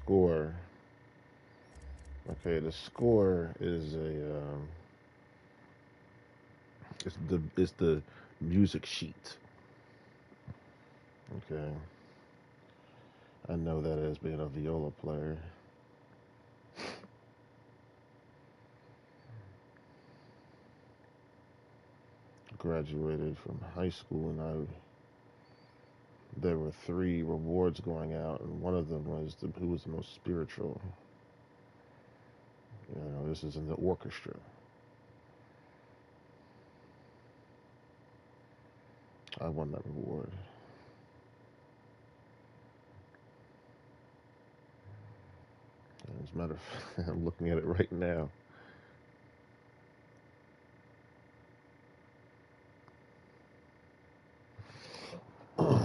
score. Okay, the score is it's the music sheet. Okay, I know that as being a viola player. Graduated from high school, and there were three rewards going out, and one of them was who was the most spiritual. This is in the orchestra. I won that reward. As a matter of fact, I'm looking at it right now.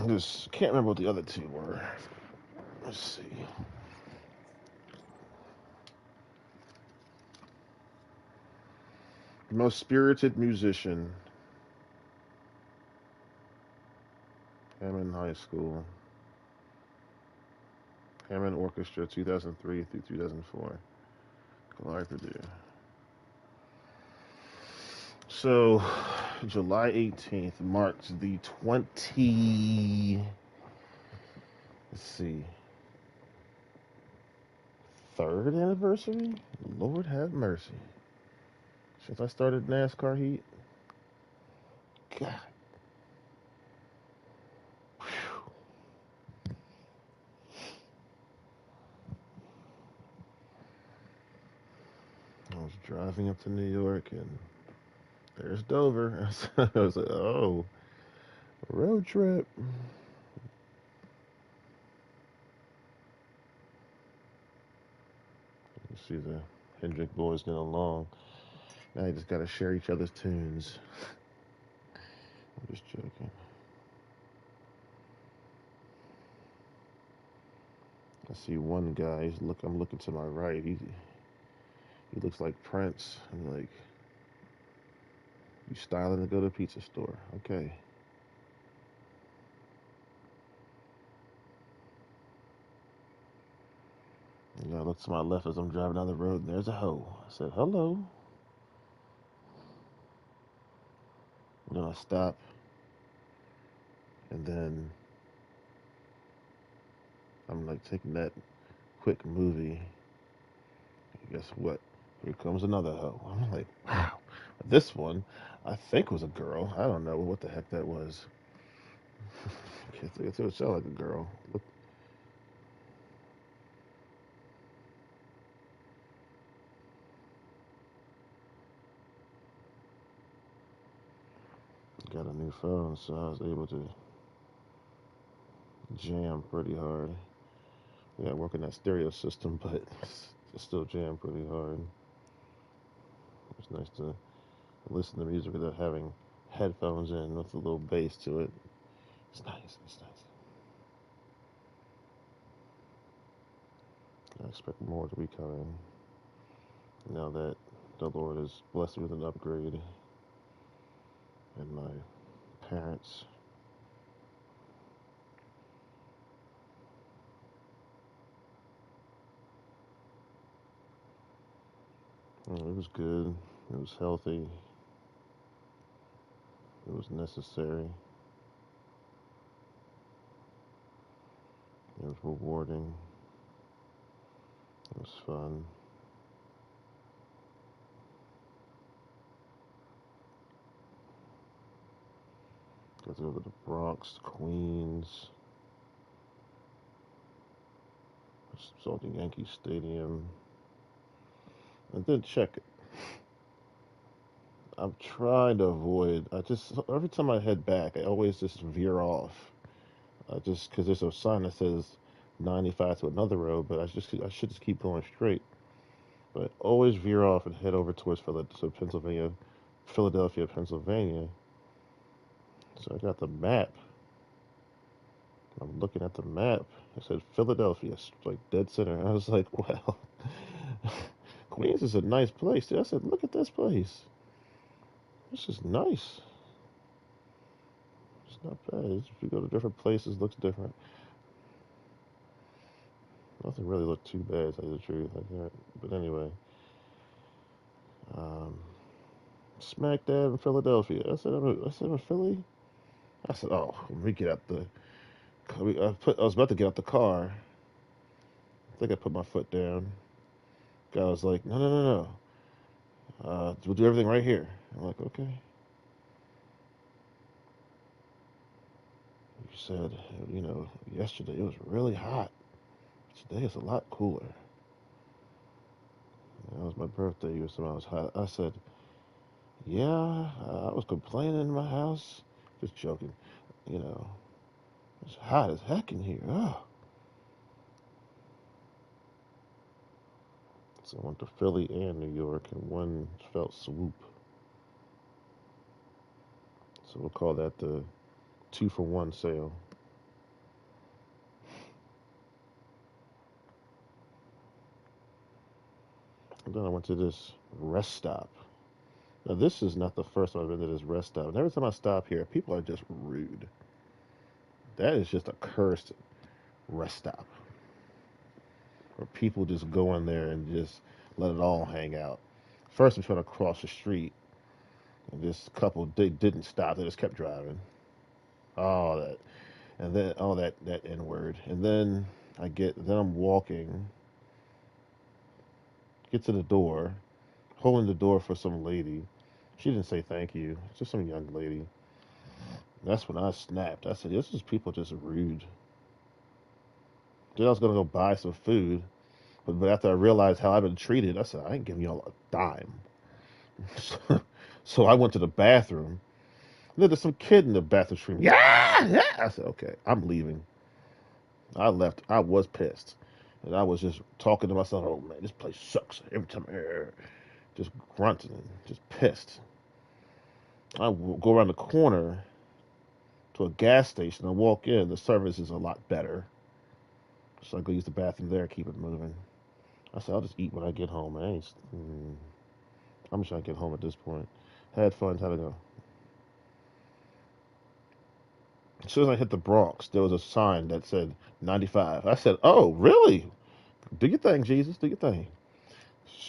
Just can't remember what the other two were. Let's see. Most spirited musician. Hammond High School. Hammond Orchestra, 2003 through 2004. Khalari, Purdue. So, July 18th marks the let's see, third anniversary? Lord have mercy. Since I started NASCAR Heat? God. Whew. I was driving up to New York and there's Dover. I was like, oh, road trip. You see the Hendrick boys getting along. Now you just gotta share each other's tunes. I'm just joking. I see one guy. I'm looking to my right. He looks like Prince. I'm like, you styling to go to the pizza store? Okay. I look to my left as I'm driving down the road, and there's a hoe. I said, hello. And then I stop, and then I'm like taking that quick movie. Guess what? Here comes another hoe. I'm like, wow. This one, I think was a girl. I don't know what the heck that was. It sounded like a girl. Look, got a new phone, so I was able to jam pretty hard. We got working that stereo system, but it's still jam pretty hard. It's nice to listen to music without having headphones in with a little bass to it. It's nice. It's nice. I expect more to be coming now that the Lord has blessed me with an upgrade and my parents. It was good. It was healthy. It was necessary. It was rewarding. It was fun. Got to go to the Bronx, Queens. Saw the Yankee Stadium. I did check it. I'm trying to avoid. I just every time I head back, I always just veer off. Just because there's a sign that says 95 to another road, but I should just keep going straight. But always veer off and head over towards Philadelphia, Pennsylvania. So I got the map. I'm looking at the map. It said Philadelphia, like dead center. And I was like, well, Queens is a nice place. Dude. I said, look at this place. This is nice. It's not bad. If you go to different places, it looks different. Nothing really looked too bad, to tell you the truth. But anyway, um, smack dab in Philadelphia. I said, I'm Philly. I said, oh, let me get out the. I was about to get out the car. I think I put my foot down. Guy was like, no, no, no, no. We'll do everything right here. I'm like, okay. You said, yesterday it was really hot. Today it's a lot cooler. That was my birthday. You said I was hot. I said, yeah, I was complaining in my house. Just joking. You know, it's hot as heck in here. Oh. So I went to Philly and New York in one felt swoop. So we'll call that the 2-for-1 sale. And then I went to this rest stop. Now, this is not the first time I've been to this rest stop. And every time I stop here, people are just rude. That is just a cursed rest stop. Where people just go in there and just let it all hang out. First, I'm trying to cross the street, and this couple they didn't stop. They just kept driving. All that, and then all that N word, and then then I'm walking, get to the door, holding the door for some lady. She didn't say thank you. It's just some young lady. That's when I snapped. I said, "This is people just rude." Then I was gonna go buy some food, but after I realized how I've been treated, I said, "I ain't giving y'all a dime." So I went to the bathroom. And then there's some kid in the bathroom screaming, "Yeah, yeah!" I said, "Okay, I'm leaving." I left. I was pissed, and I was just talking to myself. Oh man, this place sucks. Every time I hear, just grunting, and just pissed. I go around the corner to a gas station. I walk in. The service is a lot better, so I go use the bathroom there. Keep it moving. I said, I'll just eat when I get home. I'm just trying to get home at this point. Had fun. How'd it go? As soon as I hit the Bronx, there was a sign that said 95. I said, "Oh, really? Do your thing, Jesus. Do your thing."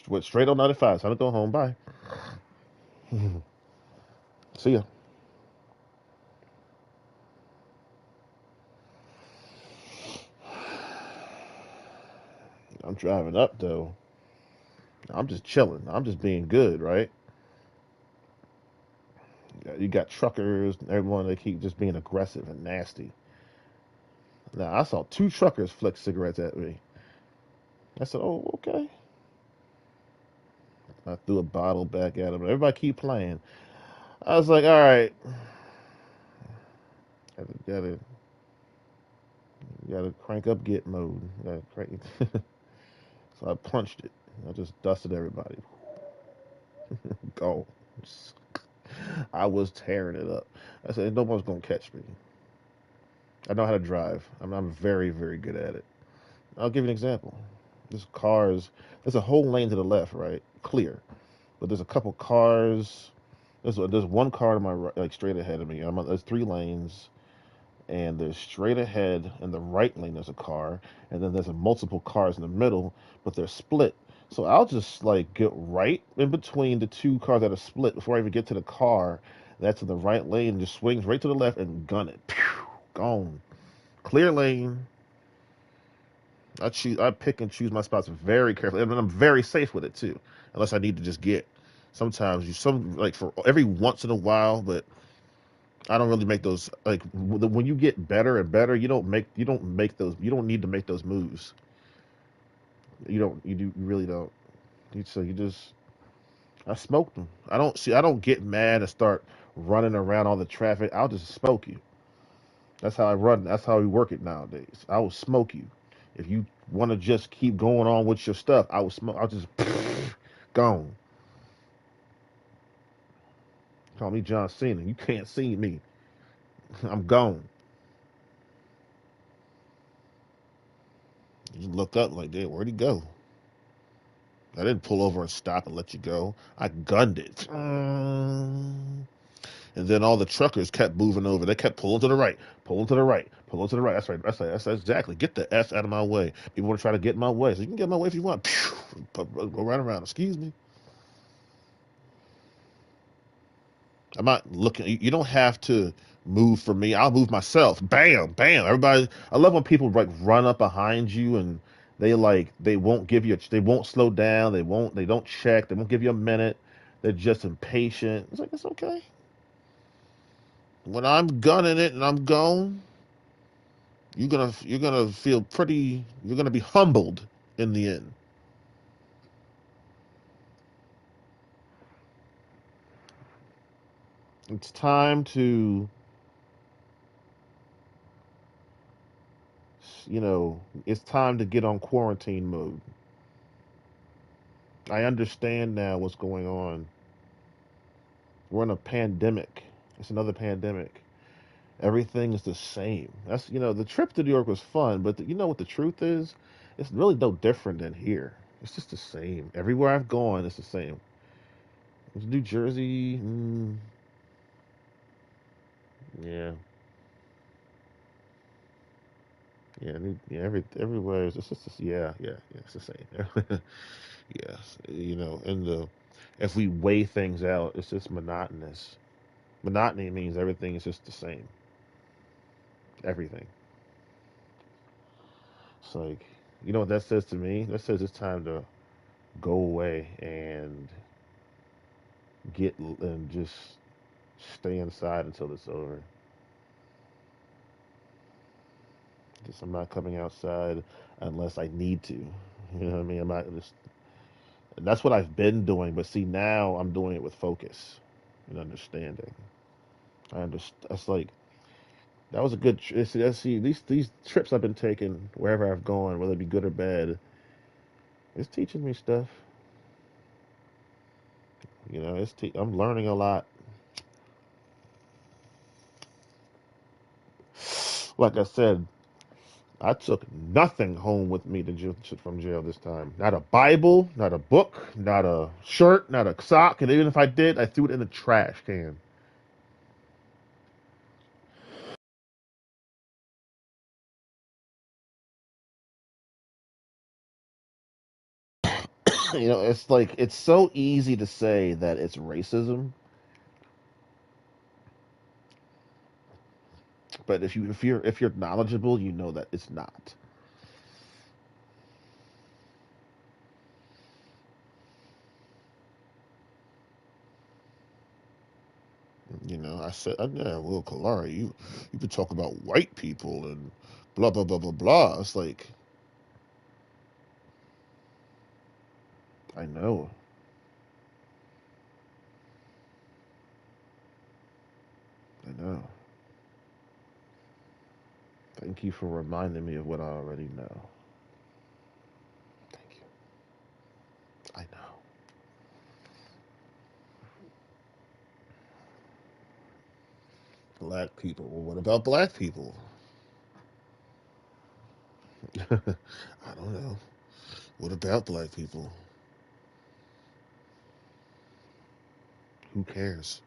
Went straight on 95. Time to go home. Bye. See ya. I'm driving up though. I'm just chilling. I'm just being good, right? You got truckers, everyone. They keep just being aggressive and nasty. Now I saw two truckers flick cigarettes at me. I said, "Oh, okay." I threw a bottle back at them. Everybody keep playing. I was like, "All right, gotta gotta crank up get mode. Gotta crank." So I punched it. I just dusted everybody. Go. I was tearing it up. I said, "No one's gonna catch me. I know how to drive. I'm very, very good at it." I'll give you an example. There's cars. There's a whole lane to the left, right, clear. But there's a couple cars. There's one car to my right, like straight ahead of me. There's three lanes, and there's straight ahead in the right lane. There's a car, and then there's multiple cars in the middle, but they're split. So I'll just like get right in between the two cars that are split before I even get to the car that's in the right lane. Just swings right to the left and gun it. Pew, gone. Clear lane. I pick and choose my spots very carefully, and I'm very safe with it too. Unless I need to just get. Sometimes like for every once in a while, but I don't really make those like when you get better and better. You don't need to make those moves. You really don't. So you just I smoked them. I don't get mad and start running around all the traffic. I'll just smoke you. That's how I run. That's how we work it nowadays. I will smoke you. If you want to just keep going on with your stuff, I will smoke. I'll just gone. Call me John Cena. You can't see me. I'm gone. You look up like, "Damn, where'd he go?" I didn't pull over and stop and let you go. I gunned it. And then all the truckers kept moving over. They kept pulling to the right, pulling to the right, pulling to the right. That's right. That's exactly. Get the S out of my way. People want to try to get in my way. So you can get in my way if you want. Go right around. Excuse me. I'm not looking. You don't have to move for me. I'll move myself. Bam, bam. Everybody. I love when people like run up behind you and they won't give you. They won't slow down. They won't. They don't check. They won't give you a minute. They're just impatient. It's like it's okay. When I'm gunning it and I'm gone, you're gonna feel pretty. You're gonna be humbled in the end. It's time to, it's time to get on quarantine mode. I understand now what's going on. We're in a pandemic. It's another pandemic. Everything is the same. The trip to New York was fun, but you know what the truth is? It's really no different than here. It's just the same. Everywhere I've gone, it's the same. It's New Jersey, yeah, yeah, everywhere is it's just yeah, yeah, yeah, it's the same. Yes, and if we weigh things out, it's just monotonous. Monotony means everything is just the same. Everything. It's like, you know what that says to me? That says it's time to go away and just stay inside until it's over. Just I'm not coming outside unless I need to. You know what I mean? I'm not just. That's what I've been doing, but see now I'm doing it with focus and understanding. I understand. That's like that was a good. See these trips I've been taking wherever I've gone, whether it be good or bad, it's teaching me stuff. I'm learning a lot. Like I said, I took nothing home with me from jail this time. Not a Bible, not a book, not a shirt, not a sock, and even if I did, I threw it in the trash can. It's like it's so easy to say that it's racism, but if you're knowledgeable, you know that it's not. I said, yeah, well, Khalari, you could talk about white people and blah blah blah blah blah. It's like I know, I know. Thank you for reminding me of what I already know. Thank you. I know. Black people. Well, what about black people? I don't know. What about black people? Who cares?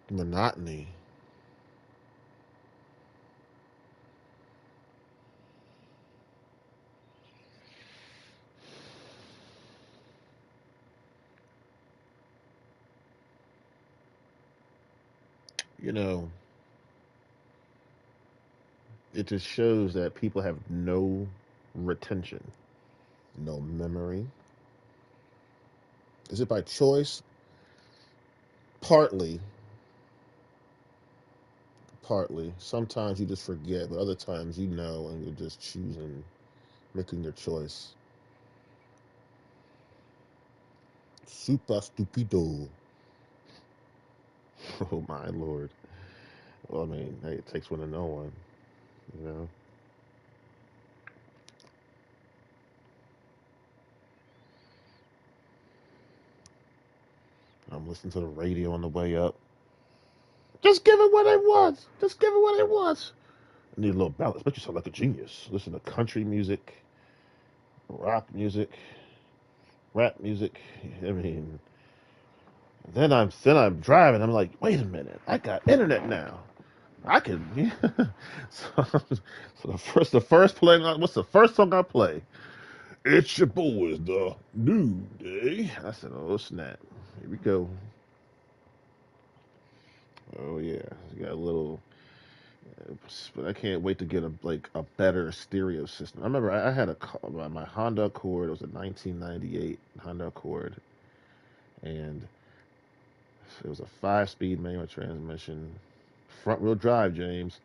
Monotony. You know, it just shows that people have no retention, no memory. Is it by choice? Partly, partly. Sometimes you just forget, but other times you know and you're just choosing, making your choice. Super stupido. Oh my lord. Well, I mean, hey, it takes one to know one, you know? I'm listening to the radio on the way up. Just give it what it wants. Just give it what it wants. Need a little balance. But you sound like a genius. Listen to country music, rock music, rap music. I mean, then I'm driving. I'm like, wait a minute, I got internet now. I can. Yeah. So the first play. What's the first song I play? It's your boys, the New Day. I said, oh snap, here we go. Oh yeah, you got a little. But I can't wait to get a better stereo system. I remember I had my Honda Accord. It was a 1998 Honda Accord, and it was a 5-speed manual transmission, front wheel drive, James,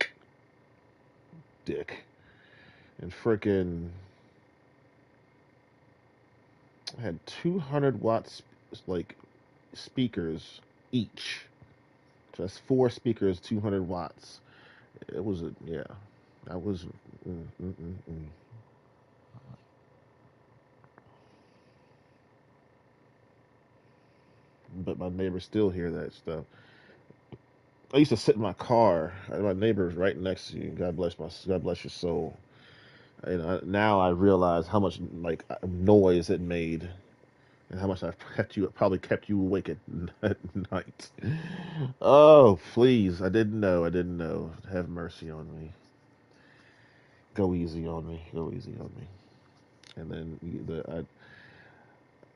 dick, and frickin' I had 200 watts like speakers each. Just 4 speakers, 200 watts. It was a yeah. That was. Mm, mm, mm, mm. But my neighbors still hear that stuff. I used to sit in my car. My neighbor's right next to you. God bless your soul. Now I realize how much like noise it made, and how much I've probably kept you awake at night. Oh, please! I didn't know. Have mercy on me. Go easy on me. Go easy on me. And then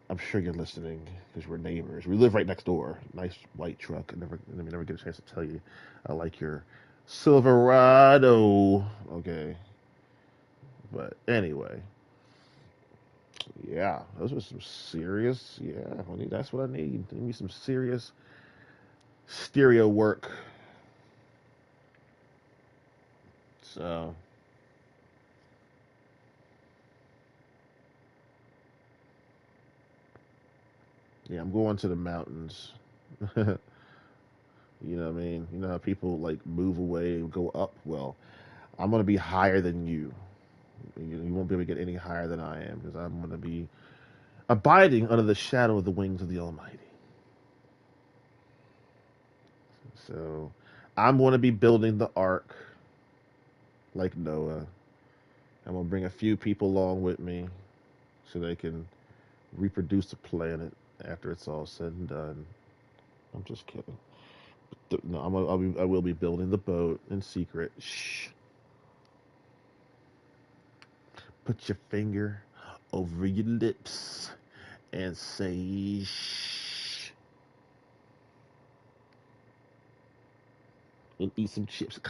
I'm sure you're listening because we're neighbors. We live right next door. Nice white truck. Let me never get a chance to tell you. I like your Silverado. Okay, but anyway, yeah, those were some serious. Yeah, honey, that's what I need. Give me some serious stereo work. So yeah, I'm going to the mountains. You know what I mean? You know how people like move away and go up? Well, I'm gonna be higher than you. You won't be able to get any higher than I am because I'm gonna be abiding under the shadow of the wings of the Almighty. So I'm gonna be building the ark like Noah. I'm gonna bring a few people along with me so they can reproduce the planet after it's all said and done. I'm just kidding. No, I will be building the boat in secret. Shh. Put your finger over your lips and say shh and eat some chips.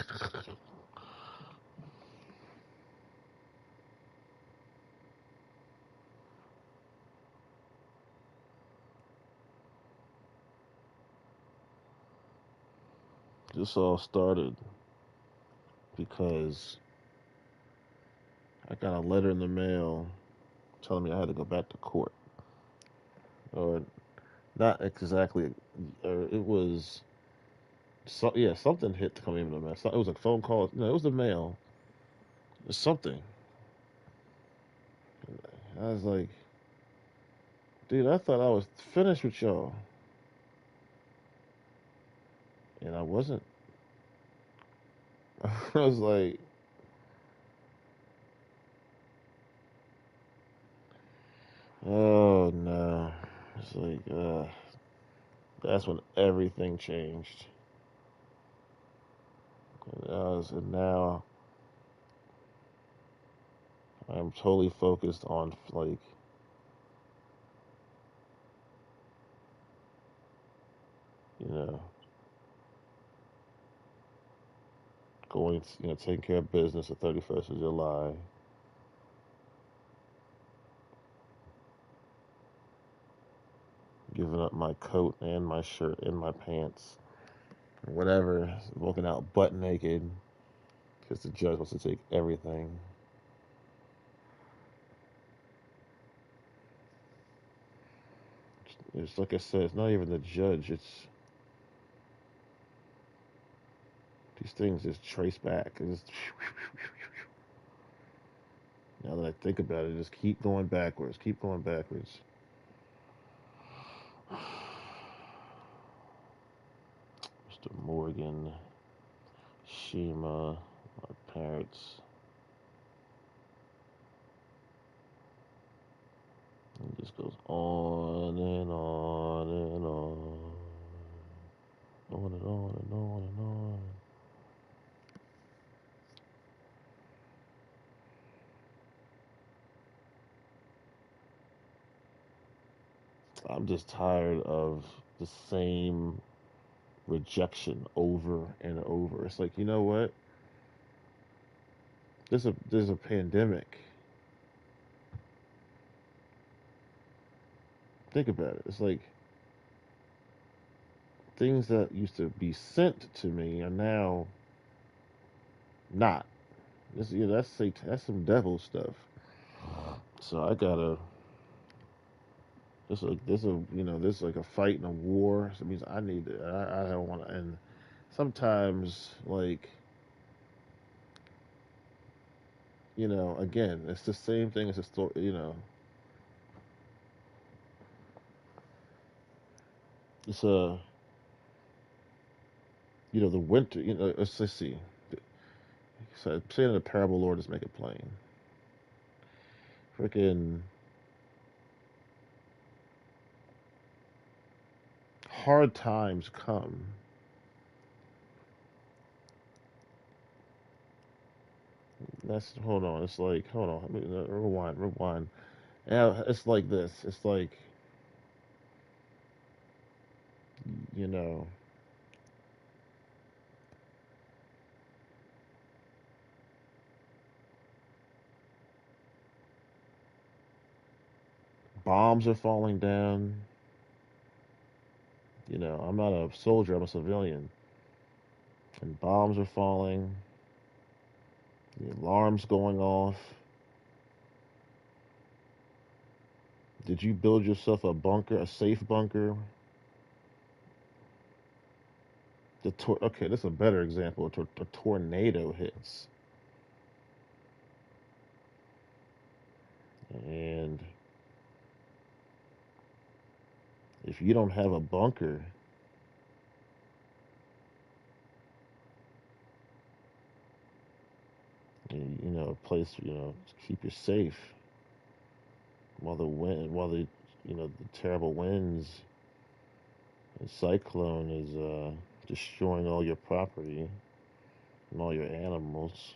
This all started because I got a letter in the mail telling me I had to go back to court. Or not exactly. Or it was yeah, something hit to come in the mail. It was a phone call. No, it was the mail. Something. I was like, dude, I thought I was finished with y'all, and I wasn't. I was like, oh no. It's like, that's when everything changed. And now I'm totally focused on like, you know, taking care of business at 31st of July, giving up my coat and my shirt and my pants, whatever, walking out butt naked because the judge wants to take everything. It's like I said, it's not even the judge. It's these things just trace back. It's just, now that I think about it, just keep going backwards, keep going backwards. Mr. Morgan, Shima. My parents. It just goes on and on and on. On and on and on and on. I'm just tired of the same rejection over and over. It's like, you know what? There's a pandemic. Think about it. It's like things that used to be sent to me are now not. That's some devil stuff. So I gotta. This like a fight and a war. So it means I need to. I don't want to. And sometimes, like, again, it's the same thing as a story. It's the winter. Let's see. So saying the parable, Lord, just make it plain. Freaking hard times come. That's hold on. It's like hold on. Rewind. Yeah, it's like this. It's like you know, bombs are falling down. I'm not a soldier. I'm a civilian, and bombs are falling. The alarm's going off. Did you build yourself a bunker, a safe bunker? Okay, this is a better example. A tornado hits, and if you don't have a bunker, a place, to keep you safe while the terrible winds and cyclone is destroying all your property and all your animals.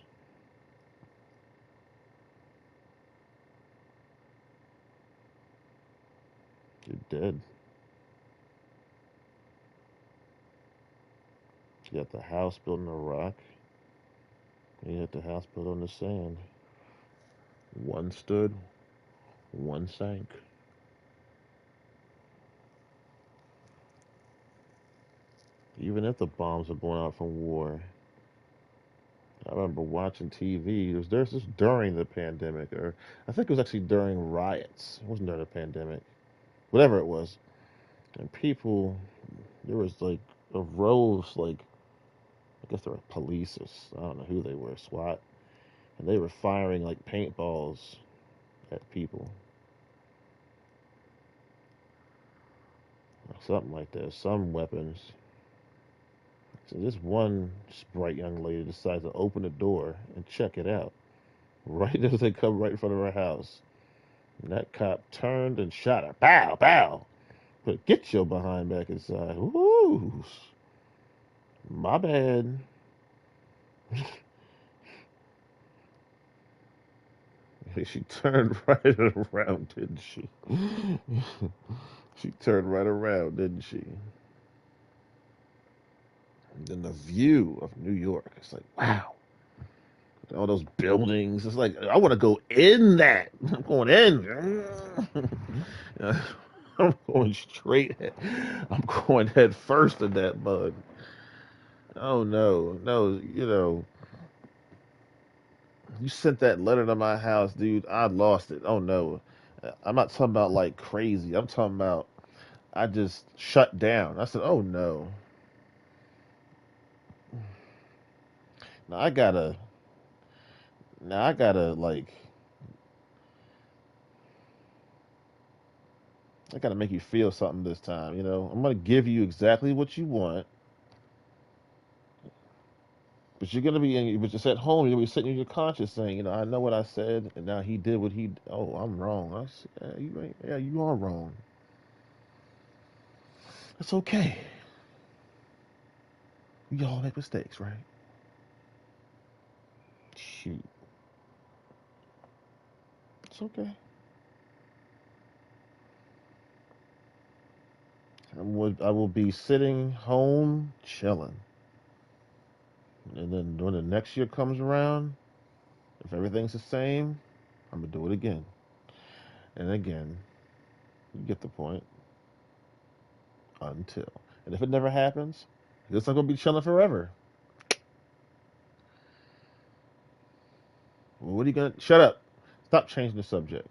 You're dead. You got the house built on a rock. And you got the house built on the sand. One stood, one sank. Even if the bombs are going out from war, I remember watching TV. There's this during the pandemic, or I think it was actually during riots. It wasn't during the pandemic, whatever it was. And people, there was like a row of like, I guess they were police or I don't know who they were, SWAT, and they were firing like paintballs at people, or something like that, some weapons. So this one bright young lady decides to open the door and check it out, right as they come right in front of her house. And that cop turned and shot her. Pow, pow. But get your behind back inside. Woo! My bad. She turned right around, didn't she? She turned right around, didn't she? And then the view of New York. It's like, wow. All those buildings. It's like, I want to go in that. I'm going in. I'm going straight. I'm going head first in that bug. Oh no, no, you sent that letter to my house, dude. I lost it. Oh no, I'm not talking about like crazy. I'm talking about I just shut down. I said, oh no, now I gotta, now I gotta like, I gotta make you feel something this time. I'm gonna give you exactly what you want. But you're gonna be, but just at home, you're gonna be sitting in your conscience saying, I know what I said, and now he did what he. Oh, I'm wrong. Yeah, you ain't. Yeah, you are wrong. It's okay. We all make mistakes, right? Shoot, it's okay. I will be sitting home chilling, and then when the next year comes around, if everything's the same, I'm gonna do it again and again. You get the point. Until, and if it never happens, I guess I'm gonna be chilling forever. Well, what are you gonna? Shut up. Stop changing the subject.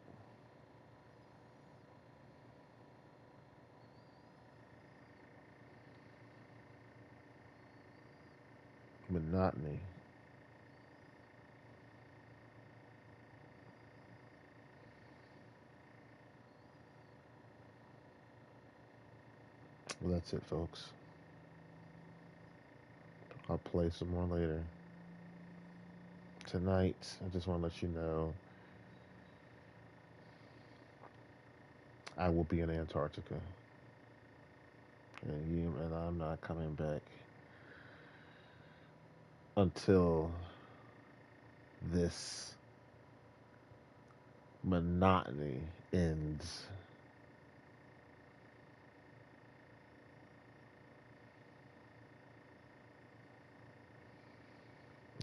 Monotony. Well, that's it, folks. I'll play some more later. Tonight, I just want to let you know I will be in Antarctica, and I'm not coming back until this monotony ends.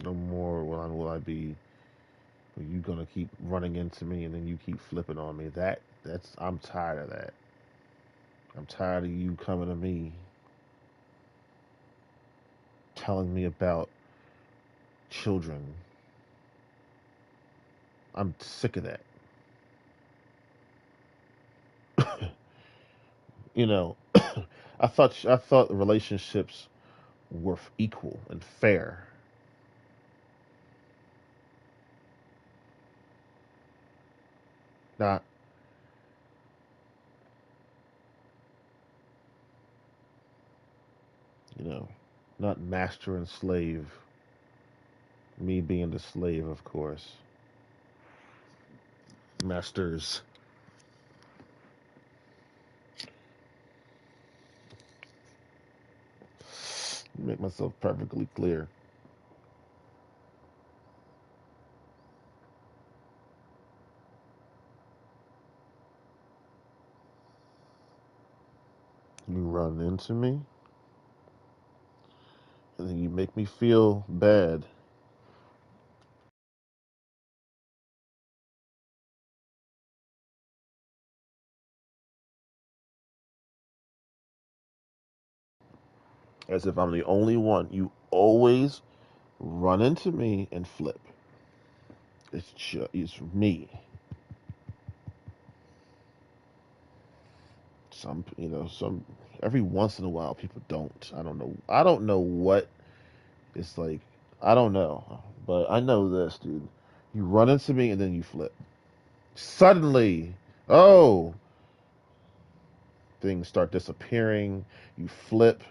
No more will I be. You gonna keep running into me, and then you keep flipping on me. That's I'm tired of that. I'm tired of you coming to me telling me about children. I'm sick of that. you know, I thought relationships were equal and fair. Not, you know, not master and slave. Me being the slave, of course. Masters. Make myself perfectly clear. You run into me, and then you make me feel bad, as if I'm the only one. You always run into me and flip. It's me. Some every once in a while people don't. I don't know. I don't know what it's like. I don't know, but I know this, dude. You run into me and then you flip. Suddenly, oh, things start disappearing. You flip.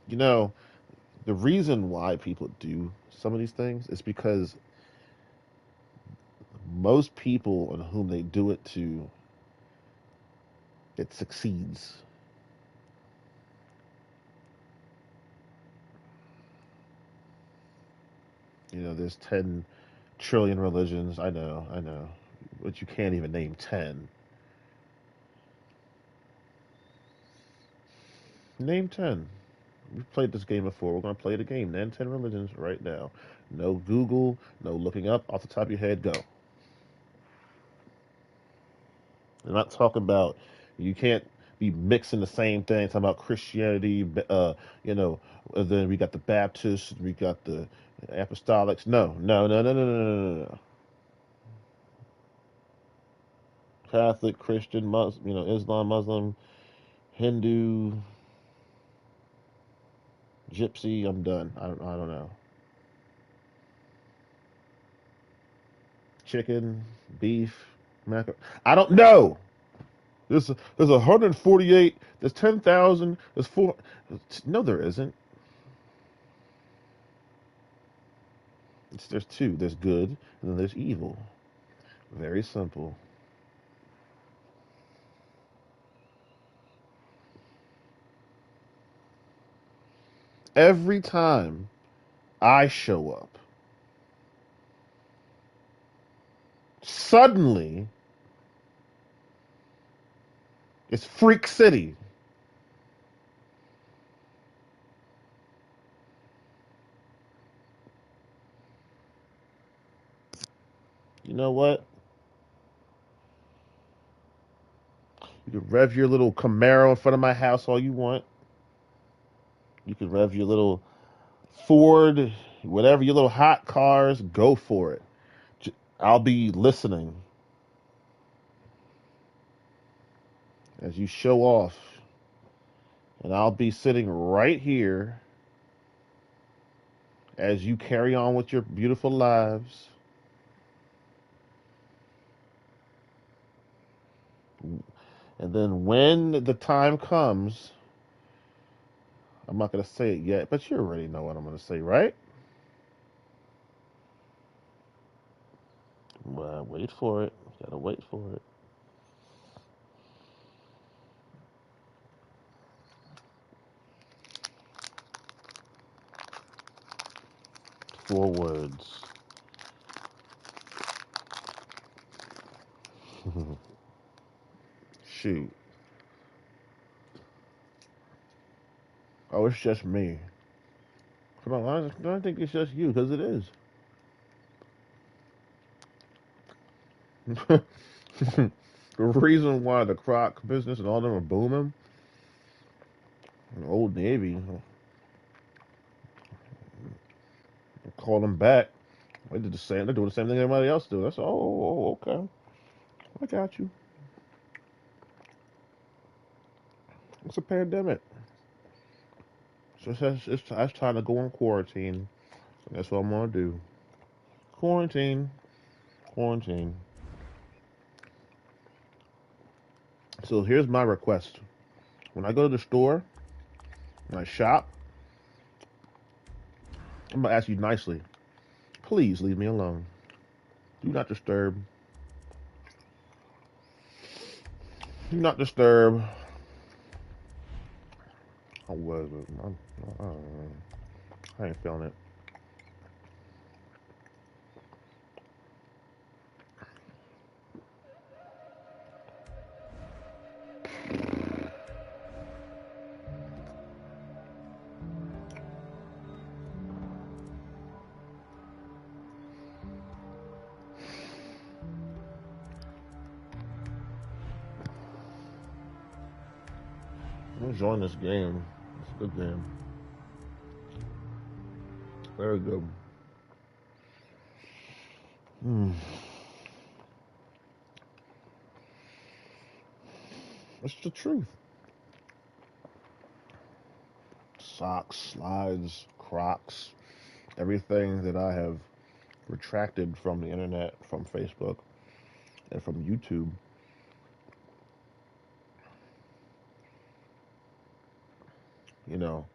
You know, the reason why people do some of these things is because most people on whom they do it to, it succeeds. There's 10 trillion religions. I know, but you can't even name 10. Name 10. We've played this game before. We're going to play the game. Name 10 religions right now. No Google, no looking up off the top of your head. Go. I'm not talking about, you can't be mixing the same thing. Talking about Christianity, you know, then we got the Baptists, we got the Apostolics. No, no, no, no, no, no, no, no, no. Catholic, Christian, Muslim, Islam, Muslim, Hindu, Gypsy. I'm done. I don't know. Chicken, beef, macaroni. I don't know. There's 148. There's 10,000. There's four. No, there isn't. There's two. There's good, and then there's evil. Very simple. Every time I show up, suddenly it's Freak City. You know what? You can rev your little Camaro in front of my house all you want. You can rev your little Ford, whatever, your little hot cars. Go for it. I'll be listening as you show off, and I'll be sitting right here as you carry on with your beautiful lives. And then when the time comes, I'm not going to say it yet, but you already know what I'm going to say, right? Well, wait for it. Gotta wait for it. 4 words. Shoot. Oh, it's just me. Come on, I don't think it's just you, because it is. The reason why the croc business and all them are booming, Old Navy, call them back. They did the same. They're doing the same thing everybody else do. That's okay. I got you. It's a pandemic. So it's time to go on quarantine. That's what I'm gonna do. Quarantine, quarantine. So here's my request. When I go to the store, when I shop, I'm gonna ask you nicely. Please leave me alone. Do not disturb. Do not disturb. I was, I ain't feeling it. I'm enjoying this game. It's a good game. Very good. Hmm. It's the truth. Socks, slides, Crocs, everything that I have retracted from the internet, from Facebook, and from YouTube. You know,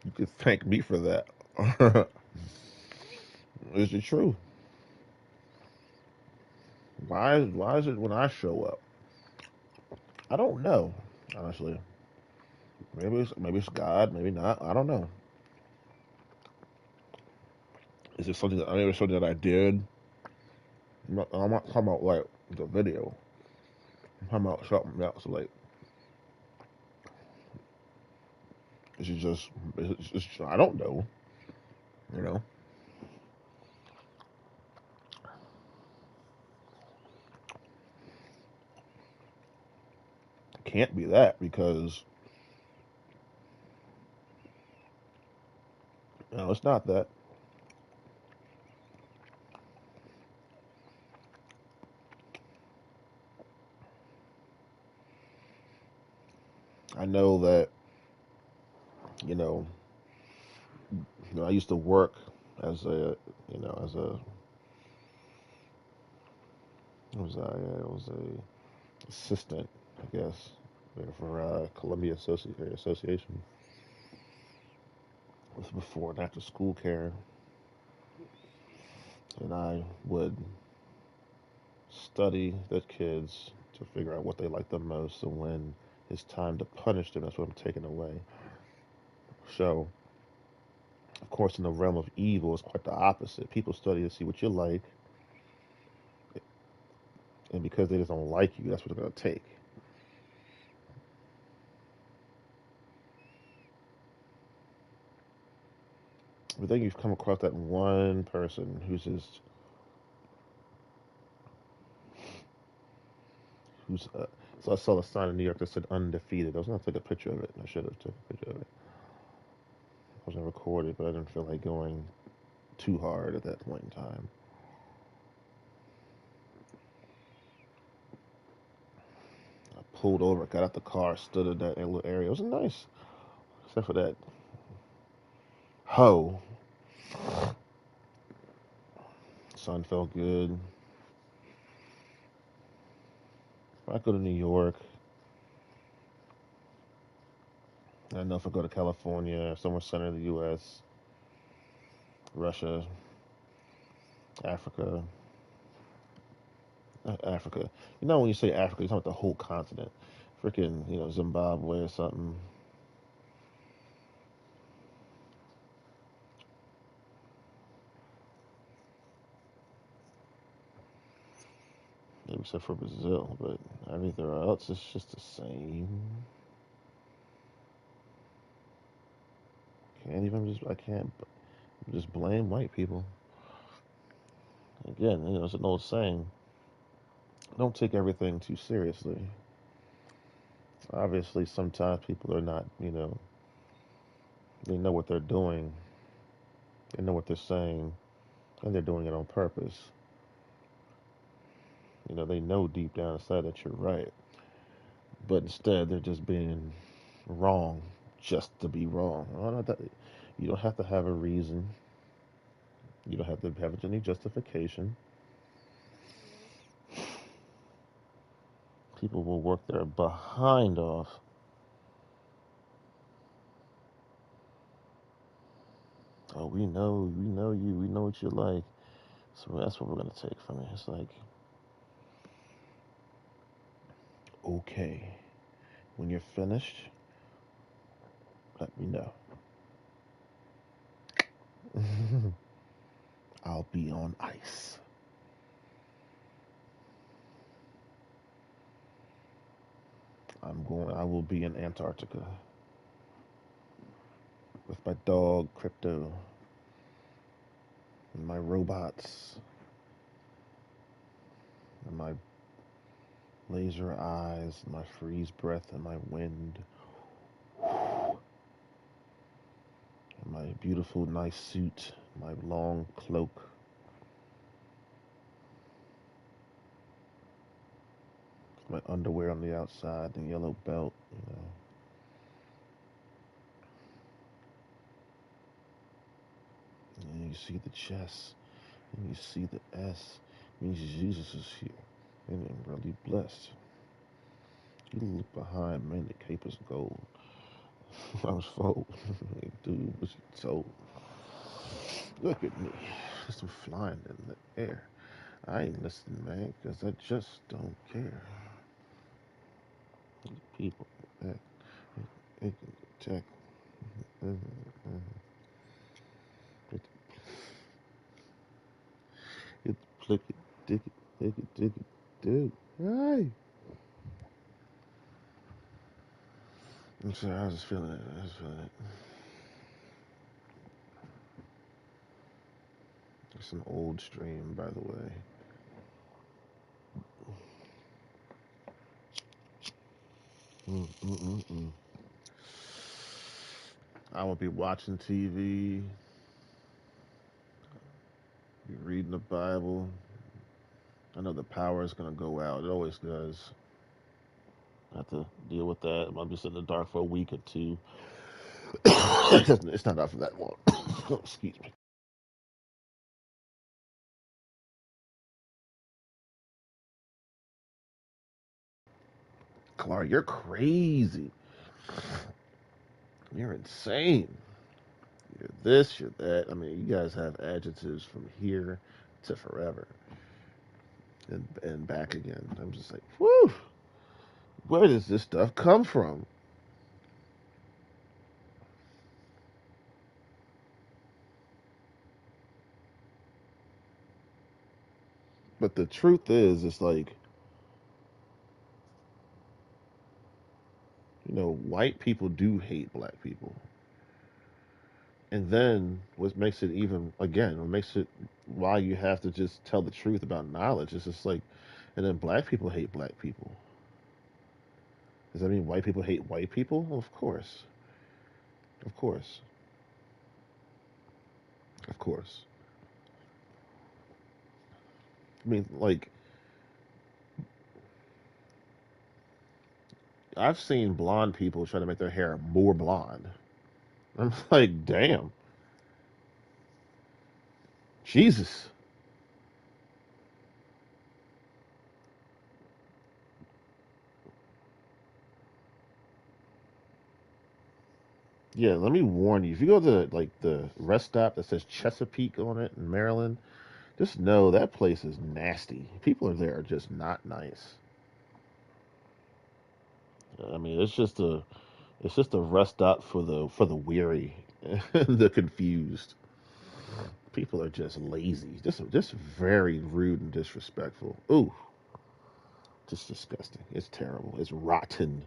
you could thank me for that. It's the truth. Why is it when I show up? I don't know, honestly. Maybe it's God, maybe not. I don't know. Is it something that I mean, something that I did? I'm not talking about like the video. I'm talking about something else. Like, is it just? I don't know. You know, it can't be that because no, it's not that. I know that you know. I used to work as a as a what was I? I was a assistant, I guess, there for Columbia Association. It was before and after school care, and I would study the kids to figure out what they like the most, and when it's time to punish them, that's what I'm taking away. So, of course, in the realm of evil, it's quite the opposite. People study to see what you like, and because they just don't like you, that's what they're going to take. But then you've come across that one person who's just who's so I saw a sign in New York that said undefeated. I was gonna take a picture of it. I should have took a picture of it. I was gonna record it, but I didn't feel like going too hard at that point in time. I pulled over, got out the car, stood in that little area. It was nice, except for that hoe. Sun felt good. If I go to New York, I know if I go to California, somewhere center of the U.S., Russia, Africa, Africa. You know when you say Africa, you're talking about the whole continent. Freaking, Zimbabwe or something. Maybe except for Brazil, but everything else is just the same. I can't just blame white people. Again, it's an old saying. Don't take everything too seriously. Obviously, sometimes people are not, they know what they're doing, they know what they're saying, and they're doing it on purpose. They know deep down inside that you're right, but instead they're just being wrong just to be wrong. You don't have to have a reason. You don't have to have any justification. People will work their behind off. Oh, we know you, we know what you like. So that's what we're gonna take from it. It's like, okay, when you're finished, let me know. I'll be on ice. I will be in Antarctica with my dog Crypto and my robots and my laser eyes, my freeze breath and my wind, and my beautiful nice suit, my long cloak, my underwear on the outside, the yellow belt. And you see the chest, and you see the S. It means Jesus is here, and I'm really blessed. You look behind, man, the cape is gold. I was fold. Dude, what you told? Look at me. Just flying in the air. I ain't listening, man, because I just don't care. People, it can check. It flick it, dig it, dig it, dig it, dude. Hey. I'm sorry, I was just feeling it. I was feeling it. It's an old stream, by the way. Mm. I won't be watching TV, be reading the Bible. I know the power is gonna go out. It always does. I have to deal with that. I'm just in the dark for a week or two. It's not out for that long. Excuse me. Khalari, you're crazy. You're insane. You're this, you're that. I mean, you guys have adjectives from here to forever and back again. I'm just like, whew, where does this stuff come from? But the truth is, it's like, white people do hate black people. And then what makes it even, again, what makes it why you have to just tell the truth about knowledge is just like, and then black people hate black people. Does that mean white people hate white people? Well, of course. Of course. Of course. I mean, like, I've seen blonde people try to make their hair more blonde. I'm like, damn. Jesus. Yeah, let me warn you. If you go to like the rest stop that says Chesapeake on it in Maryland, just know that place is nasty. People there are just not nice. I mean, it's just a rest stop for the weary, the confused. People are just lazy, just very rude and disrespectful. Ooh, just disgusting. It's terrible. It's rotten.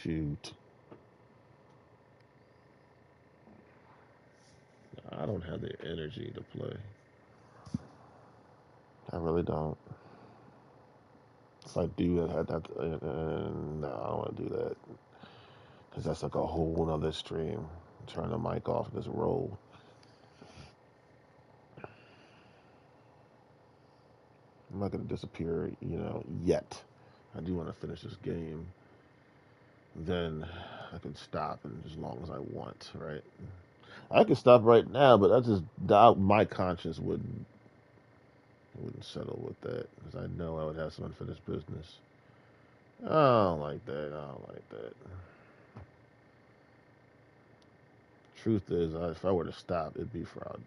Shoot, I don't have the energy to play. I really don't. If I do, no, I don't want to do that because that's like a whole other stream. Turn the mic off and just roll. I'm not gonna disappear, yet. I do want to finish this game. Then I can stop and as long as I want, right? I could stop right now, but my conscience wouldn't settle with that because I know I would have some unfinished business. I don't like that. I don't like that. Truth is, if I were to stop, it'd be for a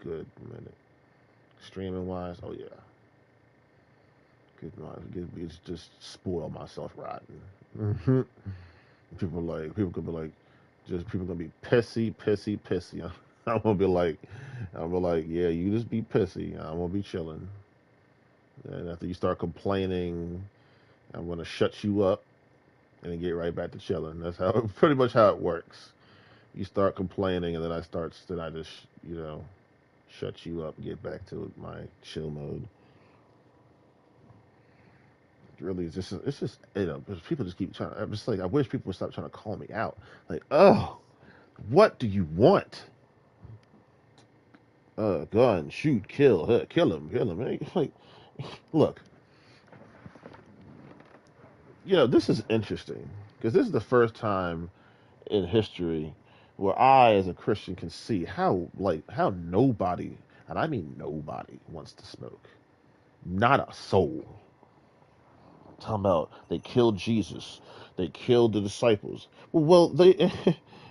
good minute. Streaming wise, oh yeah, it's just spoil myself rotten. Hmm. People could be like, just people gonna be pissy, pissy, pissy. I'm gonna be like, yeah, you just be pissy. I'm gonna be chilling. And after you start complaining, I'm gonna shut you up and then get right back to chilling. That's how pretty much how it works. You start complaining, and then I just shut you up and get back to my chill mode. Really, it's just people just keep trying. I'm just like I wish people would stop trying to call me out. Like, oh, what do you want? Gun, shoot, kill, kill him, kill him. Like, look, this is interesting because this is the first time in history where I, as a Christian, can see how nobody, and I mean nobody, wants to smoke. Not a soul. Talking about they killed Jesus, they killed the disciples. Well, they,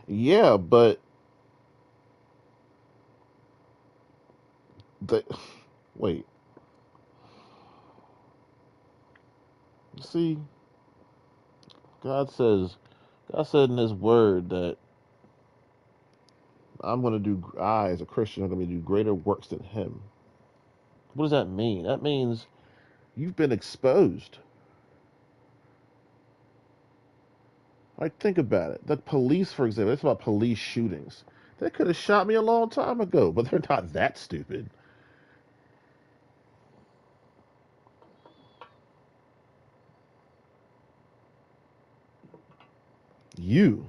yeah, but they, wait, see, God says, God said in His Word that I, as a Christian, am going to do greater works than Him. What does that mean? That means you've been exposed. Like, think about it. The police, for example, it's about police shootings. They could have shot me a long time ago, but they're not that stupid. You,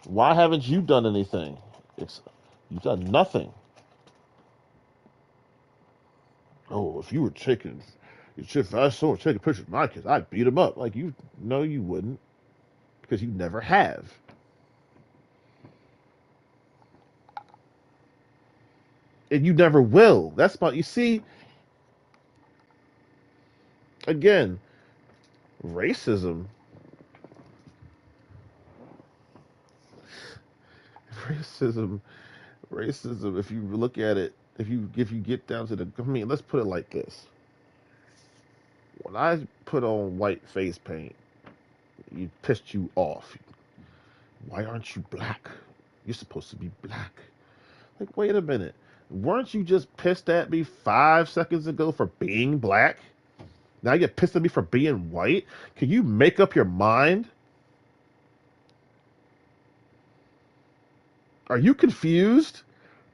why haven't you done anything? It's, you've done nothing. Oh, if you were taking, if I saw taking pictures of my kids, I'd beat them up. Like you, no, you wouldn't, because you never have. And you never will. That's about, you see, again, racism, racism, racism, if you look at it, if you get down to the, I mean, let's put it like this. When I put on white face paint, you pissed you off. Why aren't you black? You're supposed to be black. Like, wait a minute. Weren't you just pissed at me 5 seconds ago for being black? Now you get pissed at me for being white? Can you make up your mind? Are you confused?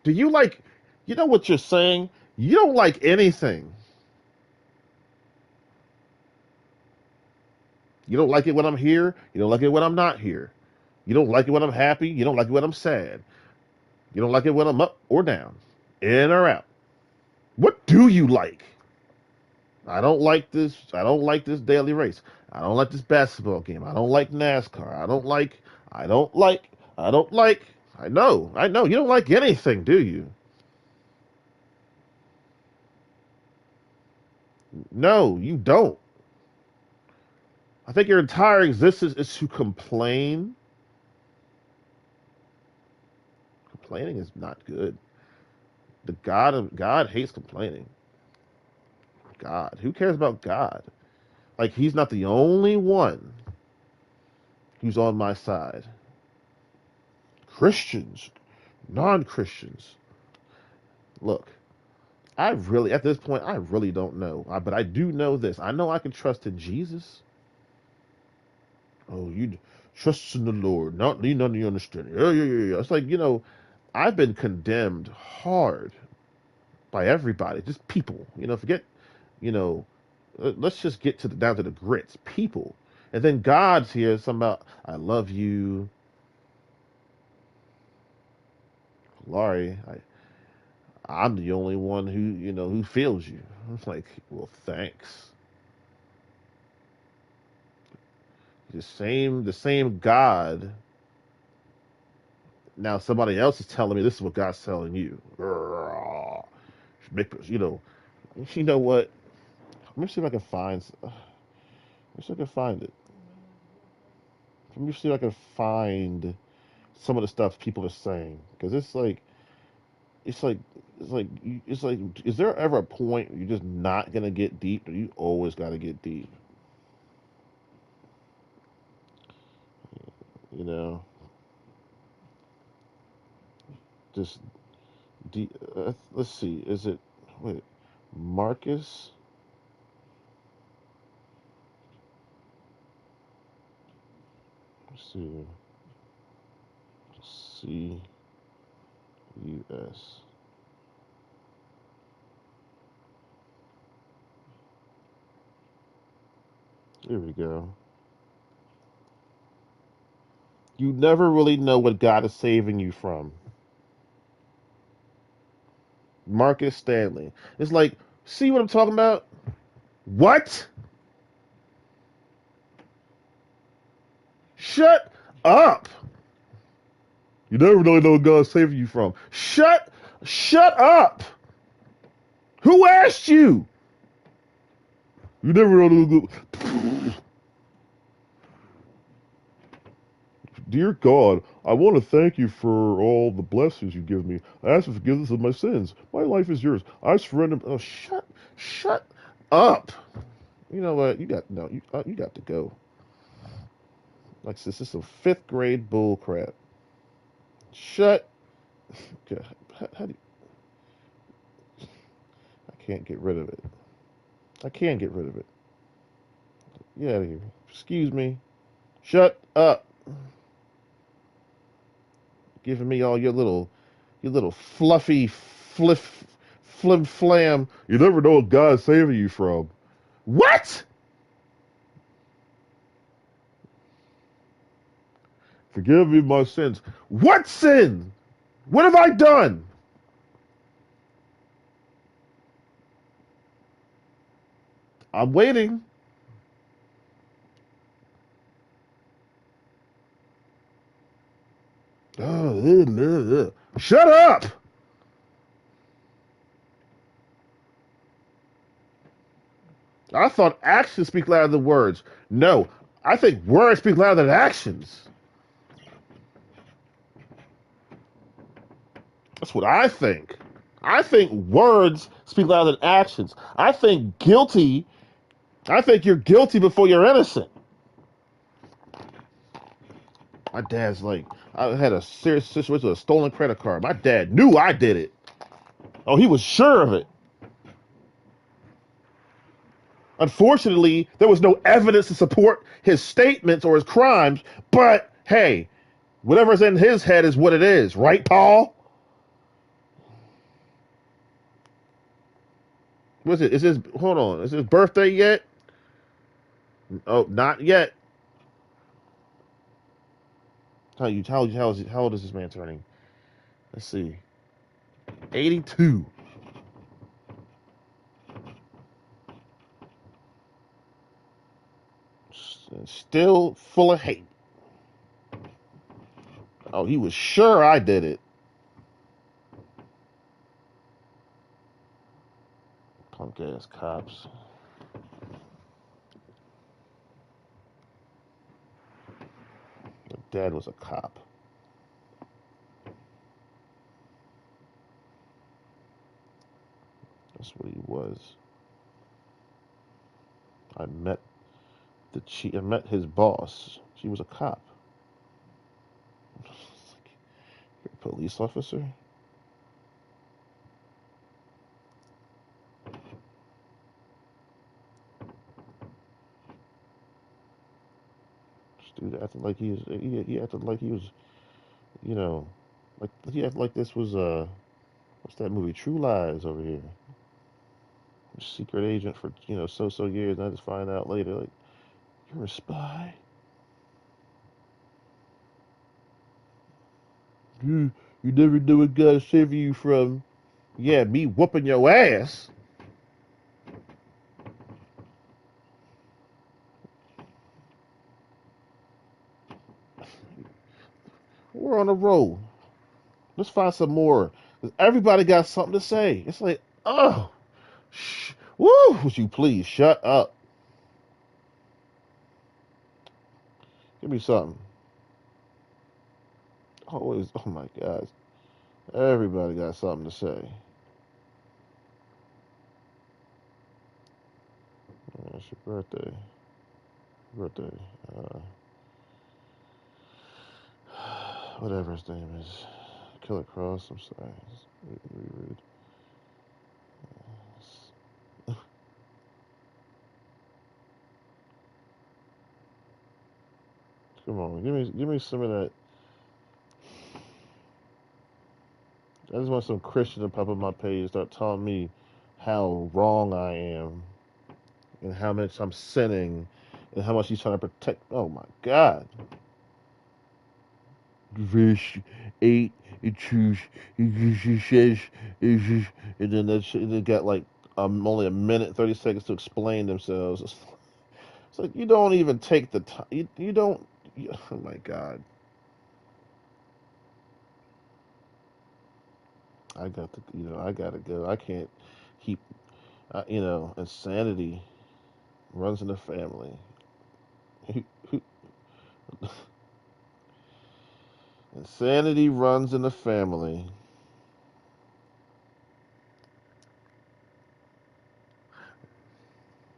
Do you like, you know what you're saying? You don't like anything. You don't like it when I'm here. You don't like it when I'm not here. You don't like it when I'm happy. You don't like it when I'm sad. You don't like it when I'm up or down, in or out. What do you like? I don't like this. I don't like this daily race. I don't like this basketball game. I don't like NASCAR. I don't like. I don't like. I don't like. I know. I know. You don't like anything, do you? No, you don't. I think your entire existence is to complain. Complaining is not good. God hates complaining. God. Who cares about God? Like he's not the only one who's on my side. Christians, non-Christians. Look, I really at this point I really don't know. But I do know this. I know I can trust in Jesus. Oh, you trust in the Lord, not lean on your understanding. Yeah, yeah, yeah, yeah. It's like, I've been condemned hard by everybody, just people. Forget, you know, let's just get to the down to the grits, people. And then God's here, some about I love you, Khalari. I'm the only one who feels you. I'm like, well, thanks. The same God. Now somebody else is telling me this is what God's telling you. You know, you know what? Let me see if I can find. Let me see if I can find it. Let me see if I can find some of the stuff people are saying because it's like it's like is there ever a point where you're just not gonna get deep or you always gotta get deep? You know, just deep. Let's see. Is it wait Marcus? Let's see. CUS. Here we go. You never really know what God is saving you from. Marcus Stanley. It's like, see what I'm talking about? What? Shut up. You never really know what God's saving you from. Shut up. Who asked you? You never know. Dear God, I want to thank you for all the blessings you give me. I ask for forgiveness of my sins. My life is yours. I surrender. Oh, shut up. You know what? You got no. You got to go. Like this is some fifth grade bull crap. Shut. God, how do I can't get rid of it. I can't get rid of it. Get out of here. Excuse me. Shut up. Giving me all your little fluffy flim flam. You never know what God's saving you from. What? Forgive me my sins. What sin? What have I done? I'm waiting. Shut up. I thought actions speak louder than words. No, I think words speak louder than actions. That's what I think. I think words speak louder than actions. I think guilty. I think you're guilty before you're innocent. My dad's like, I had a serious situation with a stolen credit card. My dad knew I did it. Oh, he was sure of it. Unfortunately, there was no evidence to support his statements or his crimes, but hey, whatever's in his head is what it is, right, Paul? What's it? Is his hold on? Is his birthday yet? Oh, not yet. How old is this man turning? Let's see. 82. Still full of hate. Oh, he was sure I did it. Punk ass cops. The dad was a cop. That's what he was. I met I met his boss. She was a cop. You're a police officer? This dude acted like he acted like he was, you know, like he acted like this was what's that movie? True Lies over here. Secret agent for so years, and I just find out later like you're a spy. You never know what God save you from. Yeah, me whooping your ass. We're on a roll. Let's find some more. Everybody got something to say. It's like, oh, woo! Would you please shut up? Give me something. Always, oh my God. Everybody got something to say. It's your birthday. Birthday. Uh, whatever his name is. Killer Cross. I'm sorry. It's really rude. Come on, give me some of that. I just want some Christian to pop up my page and start telling me how wrong I am and how much I'm sinning and how much he's trying to protect. Oh my God. Verse 8, it choose, it says, and then they got like only a minute, 30 seconds to explain themselves. It's like you don't even take the time. You don't. Oh my God. I gotta go. I can't keep, insanity runs in the family. Insanity runs in the family.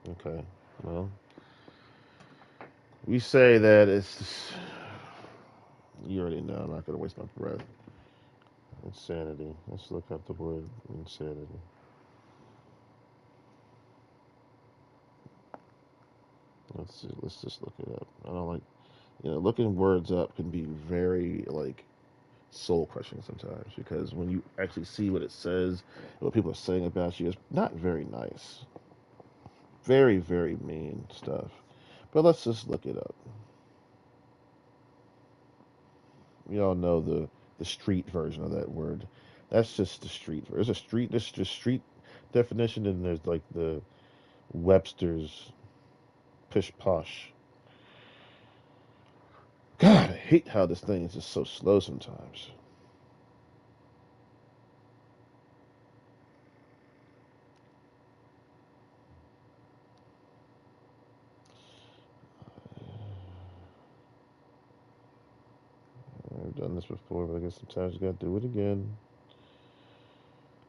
Okay, well, we say that it's. You already know. I'm not gonna waste my breath. Insanity. Let's look up the word insanity. Let's just look it up. I don't like looking words up can be very like soul crushing sometimes because when you actually see what it says, what people are saying about you, it's not very nice. Very, very mean stuff. But let's just look it up. We all know the street version of that word. That's just the street. There's a street. There's just street definition, and there's like the Webster's pish posh. God, I hate how this thing is just so slow sometimes. this before, but I guess sometimes you gotta do it again.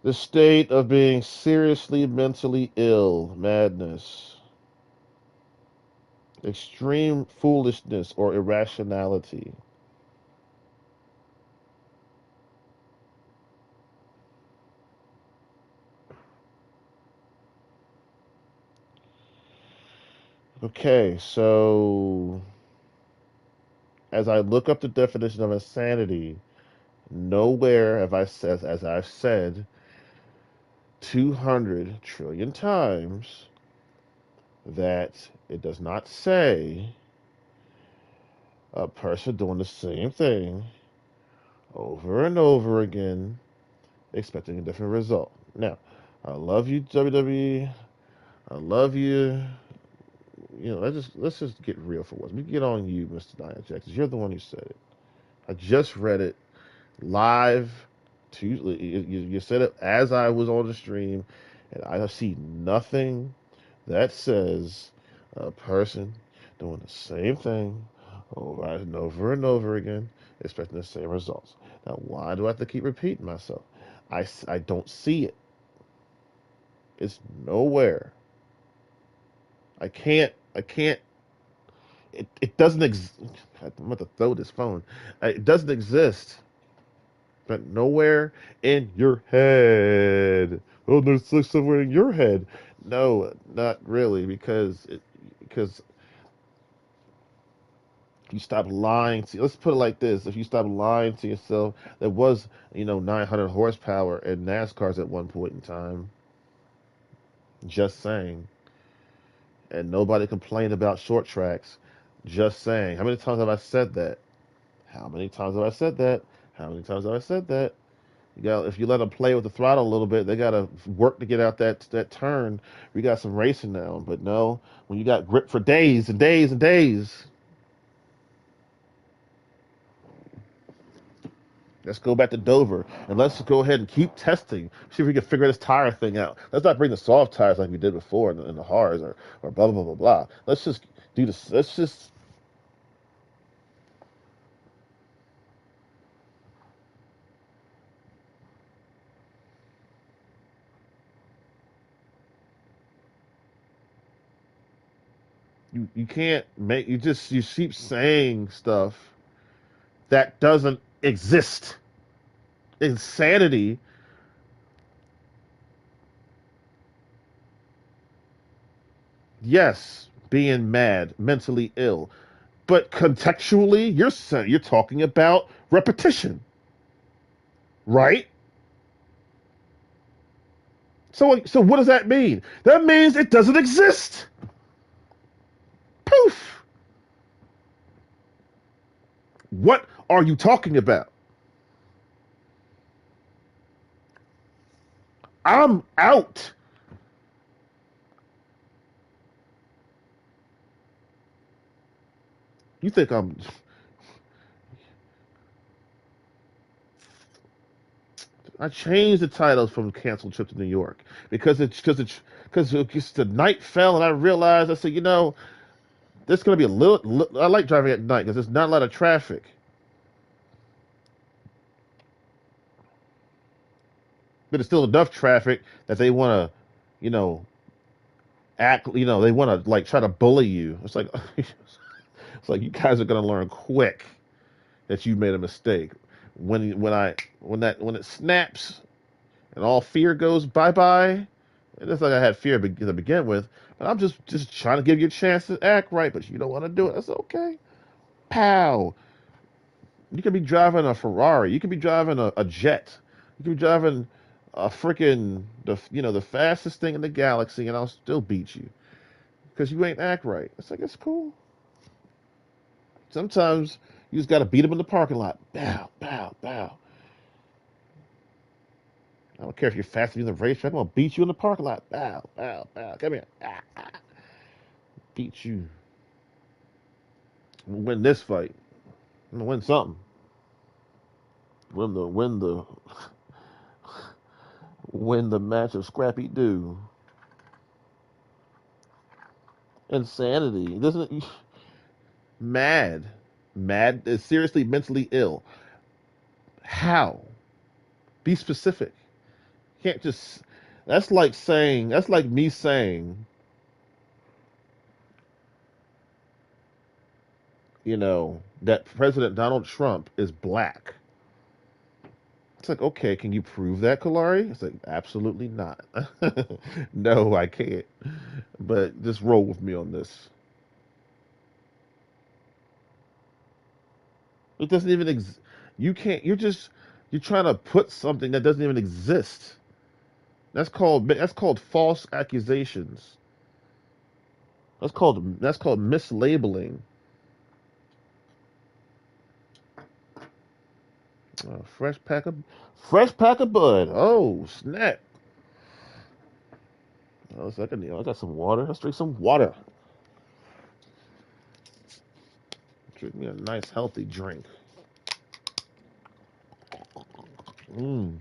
The state of being seriously mentally ill, madness, extreme foolishness or irrationality. Okay, so as I look up the definition of insanity, nowhere have I said, as I've said 200 trillion times, that it does not say a person doing the same thing over and over again, expecting a different result. Now, I love you, WWE. I love you. You know, let's just get real for once. We get on you, Mr. Nia Jax. You're the one who said it. I just read it live. You said it as I was on the stream, and I see nothing that says a person doing the same thing over and over and over again, expecting the same results. Now, why do I have to keep repeating myself? I don't see it. It's nowhere. I can't. It doesn't exist. I'm about to throw this phone. It doesn't exist, but nowhere in your head. Oh, there's like somewhere in your head. No, not really, because if you stop lying to, let's put it like this: if you stop lying to yourself, there was 900 horsepower in NASCARs at one point in time. Just saying, and nobody complained about short tracks. Just saying. How many times have I said that? How many times have I said that? How many times have I said that? You got if you let them play with the throttle a little bit, they got to work to get out that turn. We got some racing now, but no, when you got grip for days and days and days, let's go back to Dover and let's go ahead and keep testing. See if we can figure this tire thing out. Let's not bring the soft tires like we did before in the hards or blah blah blah blah blah. Let's just do this. Let's just you can't make you keep saying stuff that doesn't exist. Insanity, yes, being mad, mentally ill, but contextually, you're talking about repetition, right? So what does that mean? That means it doesn't exist. Poof. What are you talking about? I'm out. You think I'm? I changed the titles from "Canceled Trip to New York" because the night fell and I realized I said, there's gonna be a little. I like driving at night because there's not a lot of traffic, but it's still enough traffic that they want to, you know, act. They want to like try to bully you. It's like it's like you guys are gonna learn quick that you made a mistake. When it snaps and all fear goes bye bye. It's like I had fear to begin with, but I'm just trying to give you a chance to act right, but you don't want to do it. That's okay. Pow! You could be driving a Ferrari. You could be driving a jet. You could be driving a freaking the fastest thing in the galaxy, and I'll still beat you because you ain't act right. It's like it's cool. Sometimes you just gotta beat them in the parking lot. Bow, bow, bow. I don't care if you're faster than the racetrack. I'm gonna beat you in the parking lot. Bow, bow, bow. Come here. Beat you. I'm gonna win this fight. I'm gonna win something. Win the match of Scrappy Doo. Insanity. Doesn't mad. Mad is seriously mentally ill. How? Be specific. You can't just. That's like saying. That's like me saying. That President Donald Trump is black. It's like, okay, can you prove that, Khalari? It's like, absolutely not. No, I can't. But just roll with me on this. It doesn't even exist. You can't. You're trying to put something that doesn't even exist. That's called false accusations. That's called mislabeling. Uh, fresh pack of fresh pack of bud. Oh snap! Oh, second, I got some water. Let's drink some water. Drink me a nice healthy drink. Mmm.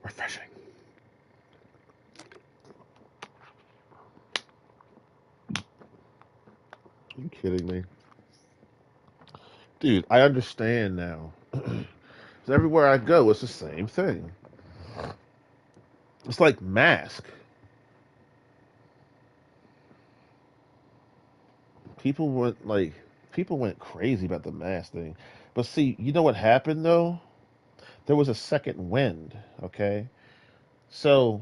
Refreshing. Are you kidding me? Dude, I understand now. 'Cause everywhere I go, it's the same thing. It's like mask. People went like people went crazy about the mask thing. But see, you know what happened though? There was a second wind, okay? So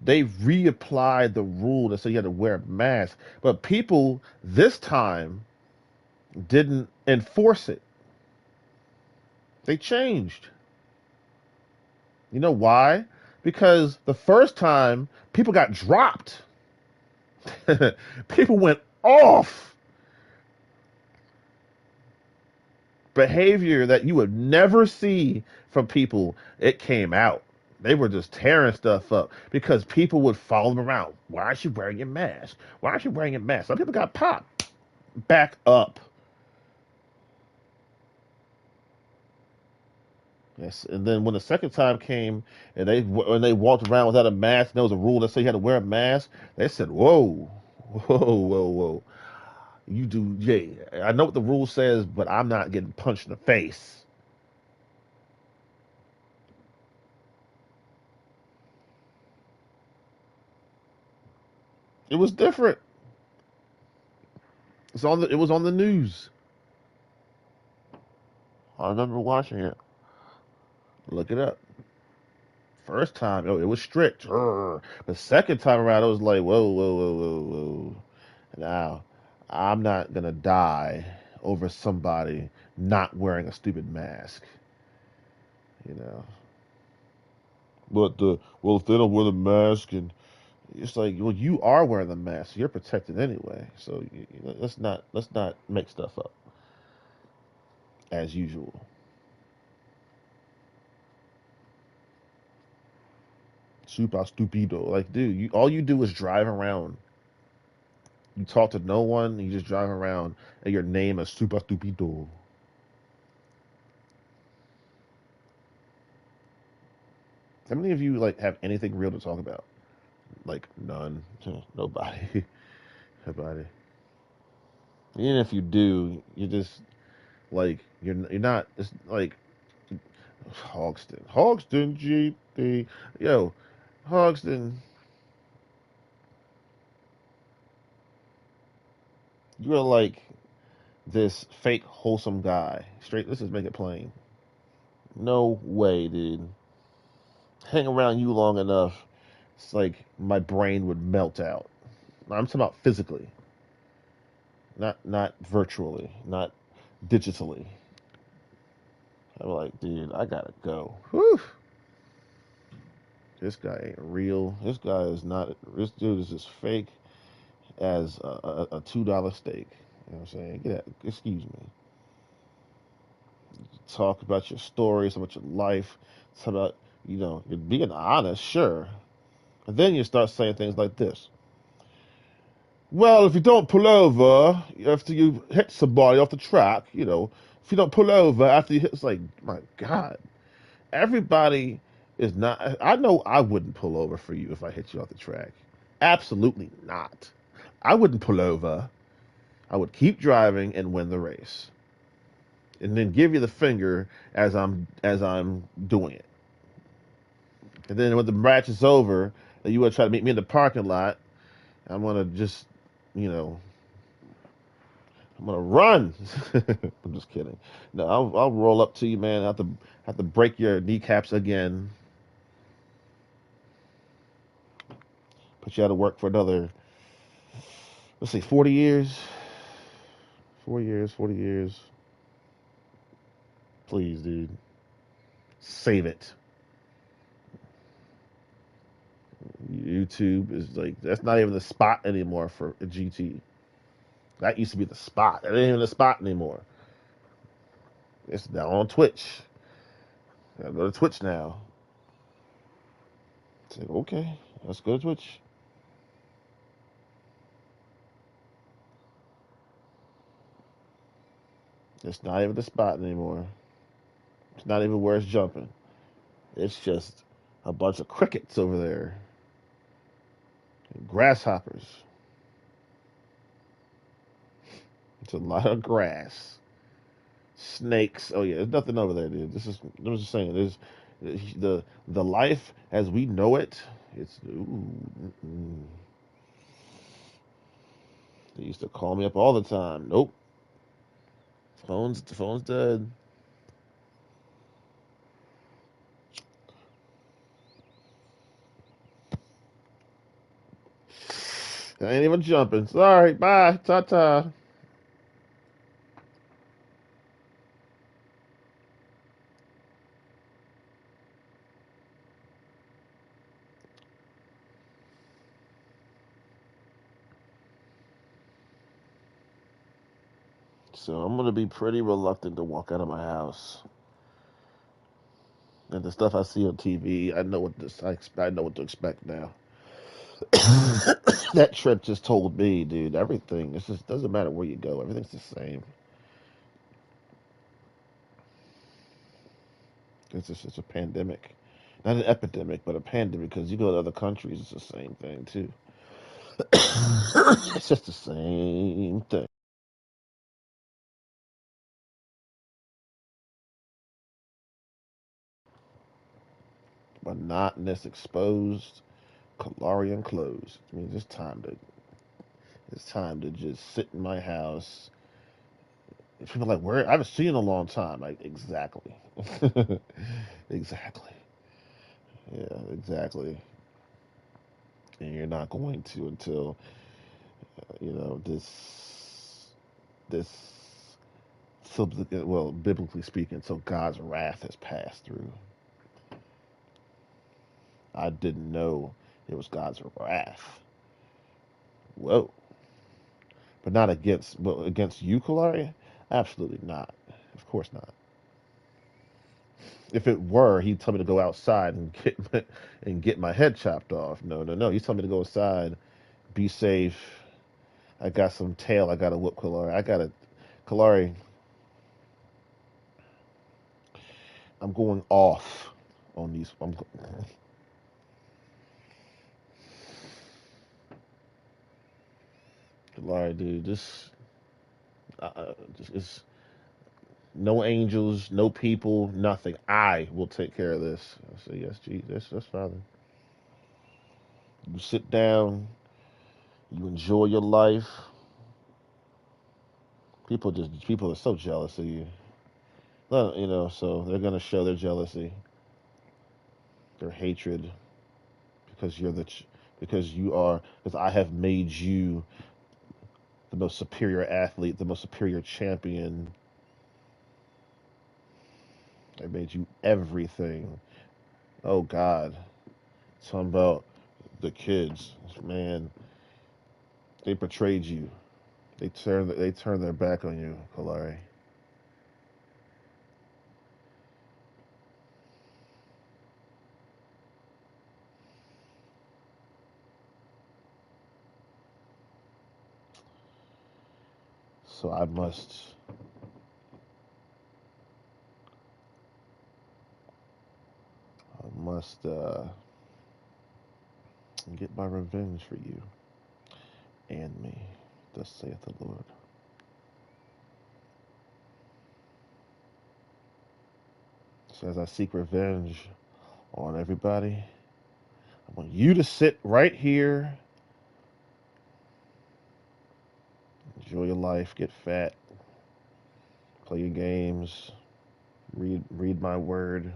they reapplied the rule that said you had to wear a mask. But people this time didn't enforce it. They changed. You know why? Because the first time people got dropped. People went off. Behavior that you would never see from people, it came out. They were just tearing stuff up because people would follow them around. Why aren't you wearing your mask? Why aren't you wearing your mask? Some people got popped. Back up. Yes, and then when the second time came and when they walked around without a mask, and there was a rule that said you had to wear a mask. They said, "Whoa, whoa, whoa, whoa! You do, yeah. I know what the rule says, but I'm not getting punched in the face." It was different. It was on the news. I remember watching it. Look it up. First time, oh, it was strict. Urgh. The second time around, it was like, whoa, whoa, whoa, whoa, whoa. Now, I'm not gonna die over somebody not wearing a stupid mask. You know. But well, if they don't wear the mask, and it's like, well, you are wearing the mask. You're protected anyway. So let's not make stuff up as usual. Super stupido. Like, dude, all you do is drive around. You talk to no one. You just drive around, and your name is super stupido. How many of you like have anything real to talk about? Like none. Nobody. Nobody. Even if you do, you just like you're not. It's like Hogston. Hogston GP. Yo, Hogston. You're like this fake wholesome guy. Straight. Let's just make it plain. No way, dude. Hang around you long enough, it's like my brain would melt out. I'm talking about physically, not virtually, not digitally. I'm like, dude, I gotta go. Whew. This guy ain't real. This guy is not. This dude is as fake as a $2 steak. You know what I'm saying? Get that. Excuse me. Talk about your stories, about your life. Talk about you're being honest, sure. And then you start saying things like this. Well, if you don't pull over after you hit somebody off the track, if you don't pull over after you hit, it's like, my God, everybody. It's not. I know I wouldn't pull over for you if I hit you off the track. Absolutely not. I wouldn't pull over. I would keep driving and win the race, and then give you the finger as I'm doing it. And then when the match is over, and you want to try to meet me in the parking lot, I'm gonna just, you know, I'm gonna run. I'm just kidding. No, I'll roll up to you, man. I have to break your kneecaps again. Put you out of work for another, let's say, 40 years. 4 years, 40 years. Please, dude, save it. YouTube is like that's not even the spot anymore for a GT. That used to be the spot. That ain't even the spot anymore. It's now on Twitch. Gotta go to Twitch now. It's like, okay, let's go to Twitch. It's not even the spot anymore. It's not even where it's jumping. It's just a bunch of crickets over there. Grasshoppers. It's a lot of grass. Snakes. Oh yeah, there's nothing over there, dude. This is I'm just saying. There's the life as we know it. It's ooh, mm-mm. They used to call me up all the time. Nope, the phone's dead. I ain't even jumping. Sorry, bye, ta ta. So I'm gonna be pretty reluctant to walk out of my house. And the stuff I see on TV, I know what to expect now. That trip just told me, dude, everything. It just doesn't matter where you go. Everything's the same. It's a pandemic, not an epidemic, but a pandemic. Because you go to other countries, it's the same thing too. It's just the same thing. Monotonous, exposed, Khalari clothes. I mean, it's time to just sit in my house. People are like, where? I haven't seen you in a long time. Like, exactly, exactly, yeah, exactly. And you're not going to until this well, biblically speaking, so God's wrath has passed through. I didn't know it was God's wrath. Whoa. But not against, well, against you, Khalari? Absolutely not. Of course not. If it were, he'd tell me to go outside and get my head chopped off. No, no, no. He's telling me to go outside, be safe. I got some tail. I got to whoop Khalari. Khalari. I'm going off on these. Khalari, dude. Just it's no angels, no people, nothing. I will take care of this. I say, yes, Jesus, that's Father. You sit down, you enjoy your life. People are so jealous of you. Well, so they're gonna show their jealousy, their hatred, because because you are, because I have made you the most superior athlete, the most superior champion. I made you everything. Oh God, talking about the kids, man. They betrayed you. They turn their back on you, Khalari. So I must get my revenge for you and me, thus saith the Lord. So as I seek revenge on everybody, I want you to sit right here, enjoy your life, get fat, play your games, read my word,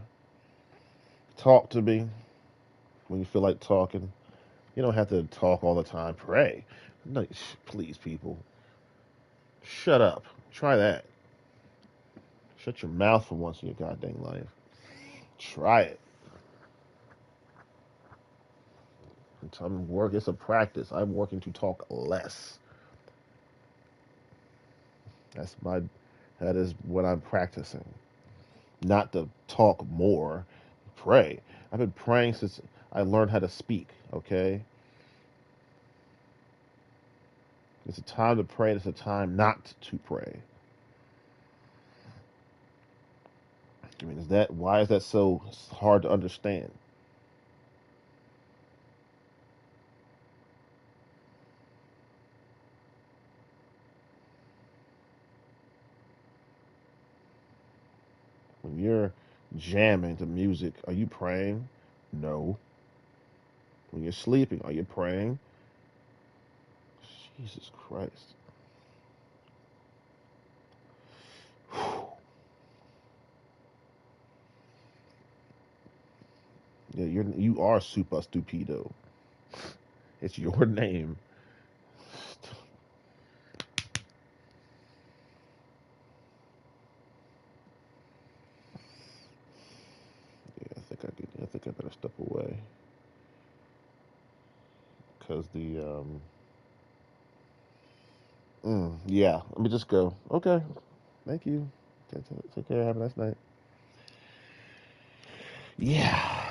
talk to me when you feel like talking. You don't have to talk all the time. Pray. No, please, people, shut up. Try that. Shut your mouth for once in your goddamn life. Try it. I'm work. It's a practice. I'm working to talk less. That's my. That is what I'm practicing. Not to talk more. Pray. I've been praying since I learned how to speak. Okay. It's a time to pray. And it's a time not to pray. I mean, is that why is that so hard to understand? When you're jamming to music, are you praying? No. When you're sleeping, are you praying? Jesus Christ. Yeah, you are super stupido. It's your name. Yeah, I think I better step away because yeah. Let me just go. Okay. Thank you. Take care. Have a nice night. Yeah.